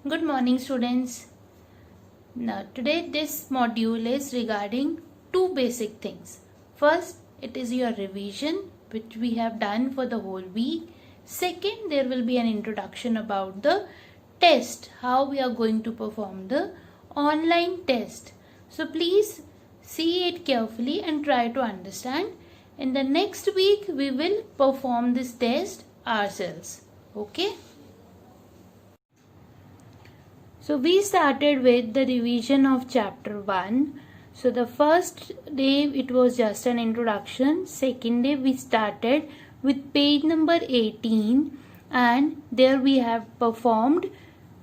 Good morning, students. Now, today this module is regarding two basic things. First, it is your revision, which we have done for the whole week. Second, there will be an introduction about the test, how we are going to perform the online test. So, please see it carefully and try to understand. In the next week, we will perform this test ourselves. Okay? So we started with the revision of chapter 1. So the first day it was just an introduction. Second day we started with page number 18 and there we have performed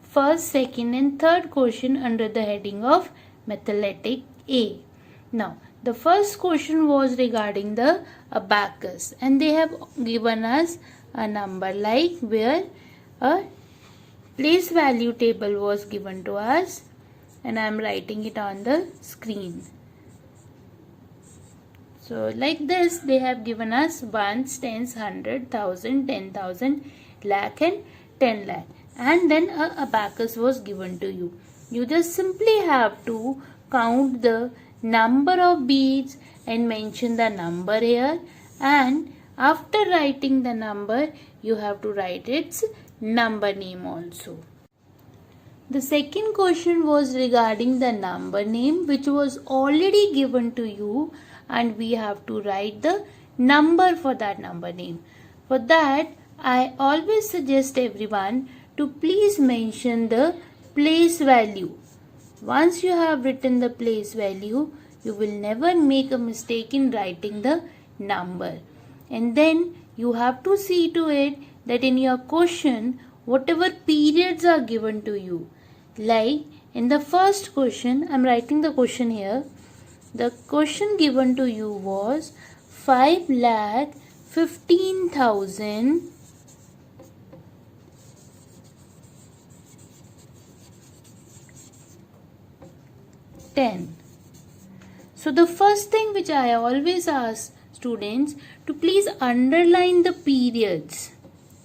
first, second and third question under the heading of Mathematic A. Now the first question was regarding the abacus and they have given us a number like where a place value table was given to us and I am writing it on the screen. So like this they have given us ones, tens, 100, 1000, 10,000, lakh and 10 lakh and then a abacus was given to you. You just simply have to count the number of beads and mention the number here, and after writing the number you have to write its number name also. The second question was regarding the number name which was already given to you and we have to write the number for that number name. For that I always suggest everyone to please mention the place value. Once you have written the place value, you will never make a mistake in writing the number. And then you have to see to it that in your question, whatever periods are given to you. Like in the first question, I am writing the question here. The question given to you was 5,15,000 10. So the first thing which I always ask students to please underline the periods,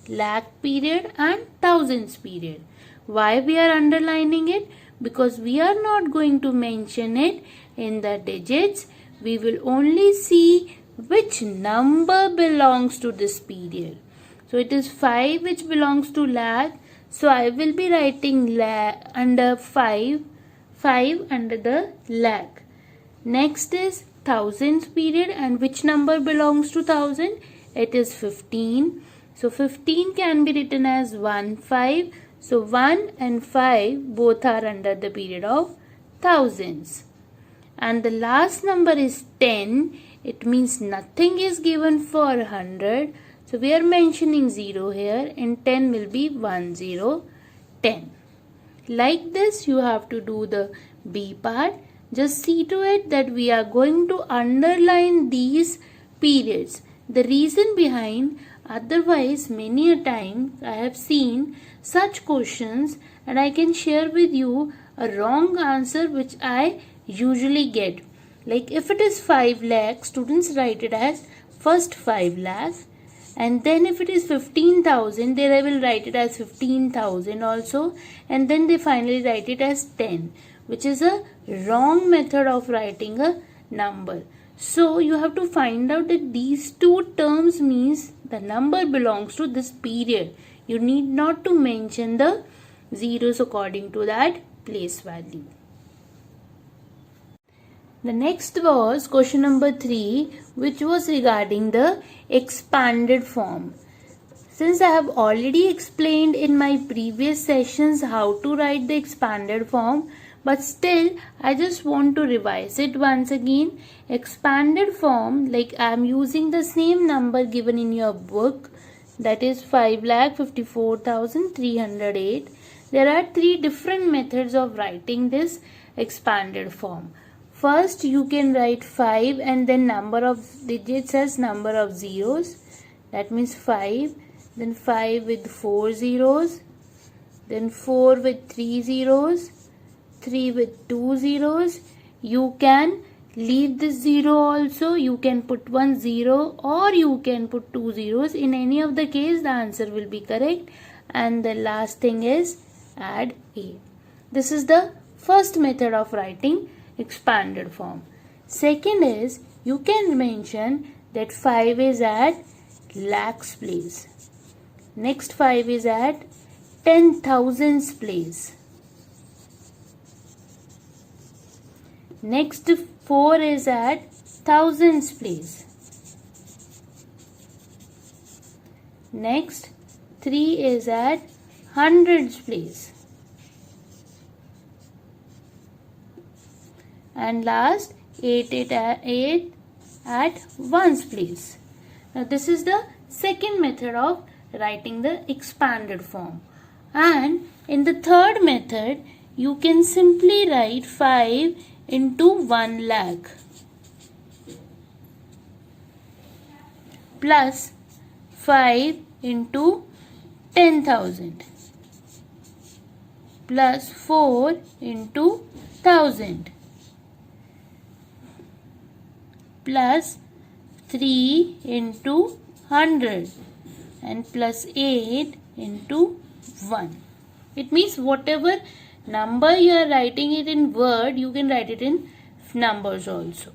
lakh period and thousands period. Why we are underlining it? Because we are not going to mention it in the digits. We will only see which number belongs to this period. So it is 5 which belongs to lakh. So I will be writing lakh under 5 under the lakh. Next is thousands period, and which number belongs to thousand? It is 15. So 15 can be written as 1 5. So 1 and 5 both are under the period of thousands. And the last number is 10. It means nothing is given for 100. So we are mentioning 0 here and 10 will be 1 0 10. Like this you have to do the B part. Just see to it that we are going to underline these periods. The reason behind, otherwise many a time I have seen such questions and I can share with you a wrong answer which I usually get. Like if it is 5 lakh, students write it as first 5 lakh, and then if it is 15,000, they will write it as 15,000 also, and then they finally write it as 10, which is a wrong method of writing a number. So you have to find out that these two terms means the number belongs to this period. You need not to mention the zeros according to that place value. The next was question number 3, which was regarding the expanded form. Since I have already explained in my previous sessions how to write the expanded form, but still I just want to revise it once again. Expanded form, like I am using the same number given in your book, that is 5,54,308. There are 3 different methods of writing this expanded form. First, you can write 5 and then number of digits as number of zeros. That means 5, then 5 with 4 zeros, then 4 with 3 zeros, 3 with 2 zeros. You can leave this 0 also. You can put 1 0 or you can put 2 zeros. In any of the case, the answer will be correct. And the last thing is add A. This is the first method of writing expanded form. Second is, you can mention that 5 is at lakhs place. Next 5 is at 10,000s place. Next 4 is at thousands place. Next 3 is at hundreds place. And last 8 at ones place. Now this is the second method of writing the expanded form. And in the third method, you can simply write 5 into 1 lakh plus 5 into 10,000 plus 4 into 1,000 plus 3 into 100 and plus 8 into 1. It means whatever number you are writing it in word, you can write it in numbers also.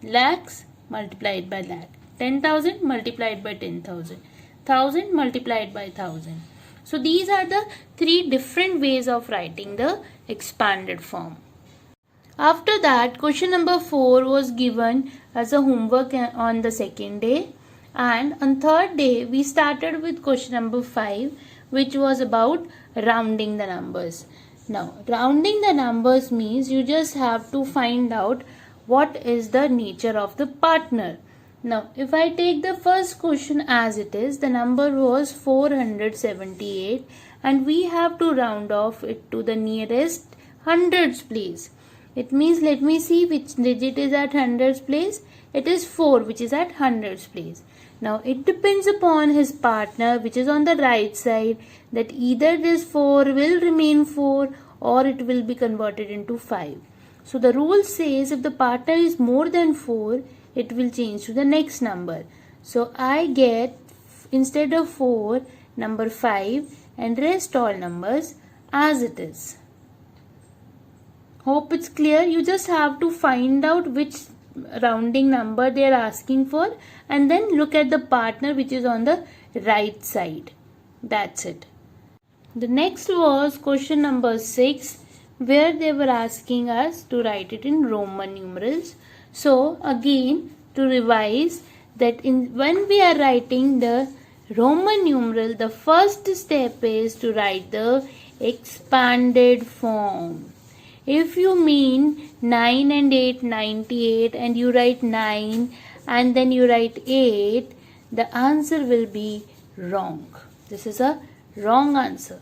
Lakhs multiplied by lakh, 10,000 multiplied by 10,000, 1,000 multiplied by 1,000. So these are the three different ways of writing the expanded form. After that, question number 4 was given as a homework on the second day, and on third day we started with question number 5, which was about rounding the numbers. Now, rounding the numbers means you just have to find out what is the nature of the partner. Now, if I take the first question as it is, the number was 478 and we have to round off it to the nearest hundreds place. It means, let me see which digit is at hundreds place. It is 4, which is at hundreds place. Now, it depends upon his partner, which is on the right side, that either this 4 will remain 4 or it will be converted into 5. So, the rule says if the partner is more than 4, it will change to the next number. So, I get instead of 4, number 5 and rest all numbers as it is. Hope it's clear. You just have to find out which rounding number they are asking for and then look at the partner which is on the right side. That's it. The next was question number 6, where they were asking us to write it in Roman numerals. So again, to revise that when we are writing the Roman numeral, the first step is to write the expanded form. If you mean 9 and 8, 98 and you write 9 and then you write 8, the answer will be wrong. This is a wrong answer.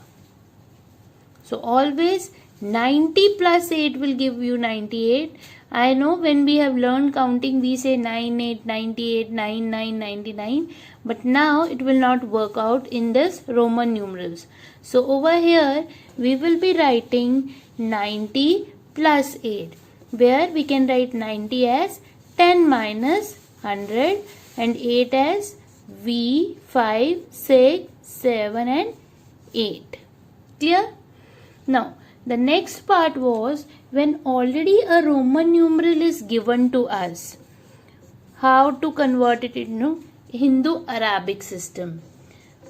So always 90 plus 8 will give you 98. I know when we have learned counting we say 9, 8, 98, 9, 9, 99. But now it will not work out in this Roman numerals. So over here we will be writing 90 plus 8, where we can write 90 as 10 minus 100 and 8 as V, 5, 6, 7 and 8. Clear? Now, the next part was when already a Roman numeral is given to us, how to convert it into Hindu-Arabic system.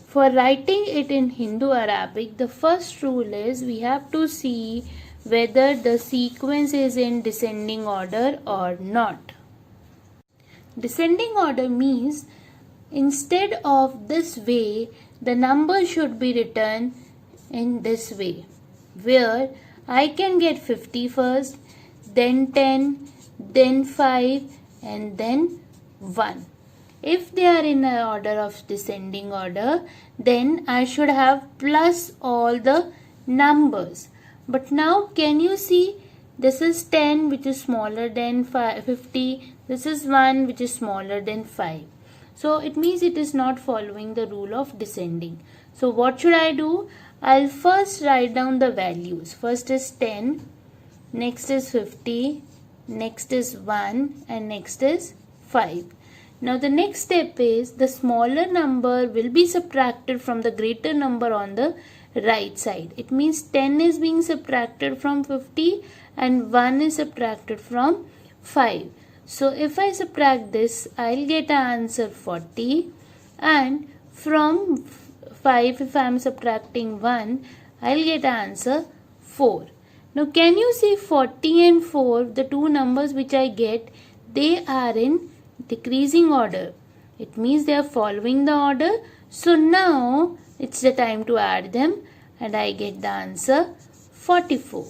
For writing it in Hindu-Arabic, the first rule is we have to see whether the sequence is in descending order or not. Descending order means instead of this way, the number should be written in this way, where I can get 50 first, then 10, then 5 and then 1. If they are in an order of descending order, then I should have plus all the numbers. But now can you see, this is 10 which is smaller than 50, this is 1 which is smaller than 5. So it means it is not following the rule of descending. So what should I do? I'll first write down the values. First is 10, next is 50, next is 1 and next is 5. Now the next step is the smaller number will be subtracted from the greater number on the right side. It means 10 is being subtracted from 50 and 1 is subtracted from 5. So if I subtract this, I'll get an answer 40, and from 5, if I am subtracting 1, I'll get an answer 4. Now can you see 40 and 4, the two numbers which I get, they are in decreasing order. It means they are following the order. So now it's the time to add them, and I get the answer 44.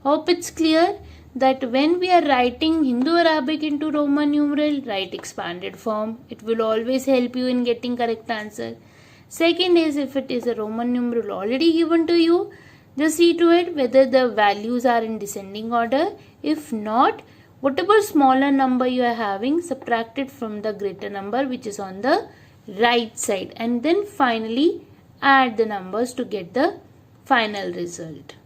Hope it's clear that when we are writing Hindu-Arabic into Roman numeral, write expanded form. It will always help you in getting correct answer. Second is, if it is a Roman numeral already given to you, just see to it whether the values are in descending order. If not, whatever smaller number you are having, subtract it from the greater number which is on the right side, and then finally add the numbers to get the final result.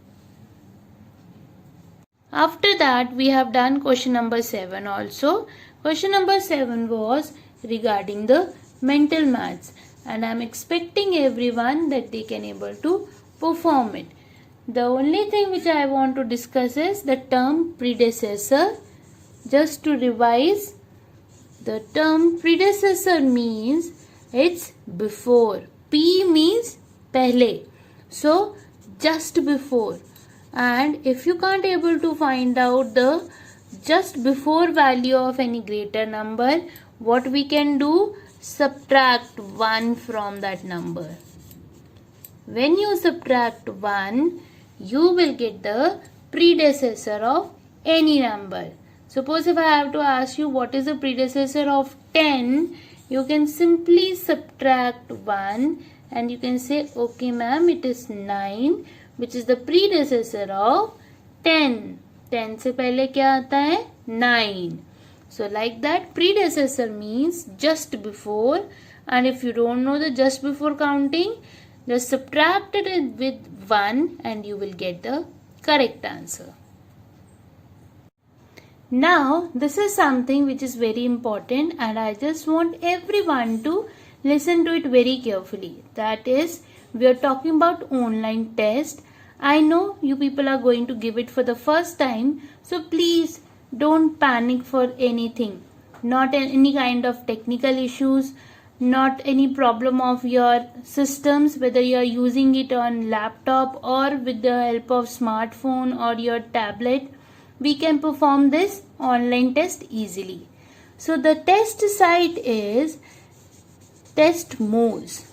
After that, we have done question number 7 also. Question number 7 was regarding the mental maths, and I am expecting everyone that they can able to perform it. The only thing which I want to discuss is the term predecessor. Just to revise, the term predecessor means it's before. P means pehle. So just before. And if you can't able to find out the just before value of any greater number, what we can do? Subtract 1 from that number. When you subtract 1, you will get the predecessor of any number. Suppose if I have to ask you what is the predecessor of 10, you can simply subtract 1 and you can say, okay ma'am, it is 9, which is the predecessor of 10. 10 से पहले क्या आता है? 9. So like that, predecessor means just before, and if you don't know the just before counting, just subtract it with 1 and you will get the correct answer. Now, this is something which is very important, and I just want everyone to listen to it very carefully. That is, we are talking about online test. I know you people are going to give it for the first time, so please don't panic for anything. Not any kind of technical issues, not any problem of your systems, whether you are using it on laptop or with the help of smartphone or your tablet. We can perform this online test easily. So the test site is TestMoz.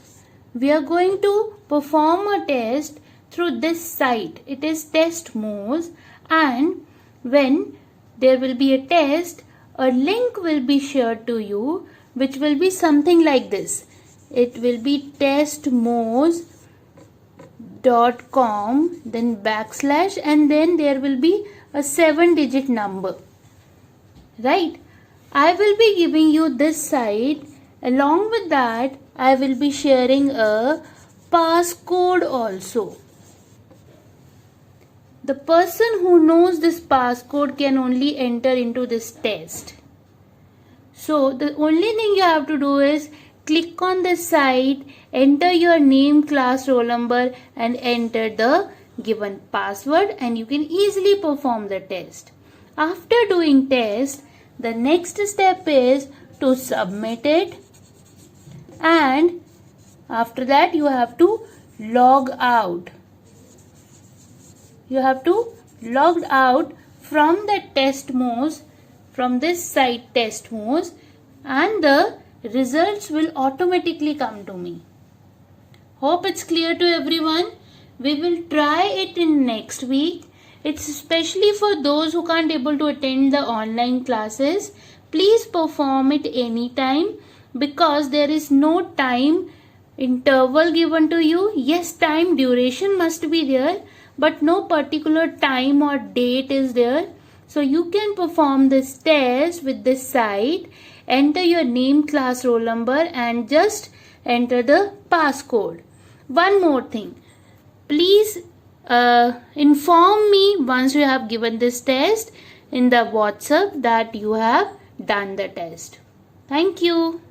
We are going to perform a test through this site. It is TestMoz, and when there will be a test, a link will be shared to you which will be something like this. It will be testmoz.com, then backslash, and then there will be a 7-digit number. Right? I will be giving you this site. Along with that, I will be sharing a passcode also. The person who knows this passcode can only enter into this test. So the only thing you have to do is click on the site, enter your name, class, roll number, and enter the given password, and you can easily perform the test. After doing test, the next step is to submit it, and after that you have to log out. You have to log out from the TestMoz, from this site TestMoz, and the results will automatically come to me. Hope it's clear to everyone. We will try it in next week. It's especially for those who can't able to attend the online classes. Please perform it anytime, because there is no time interval given to you. Yes, time duration must be there, but no particular time or date is there. So you can perform this test with this site, enter your name, class, roll number, and just enter the passcode. One more thing, please inform me once you have given this test in the WhatsApp that you have done the test. Thank you.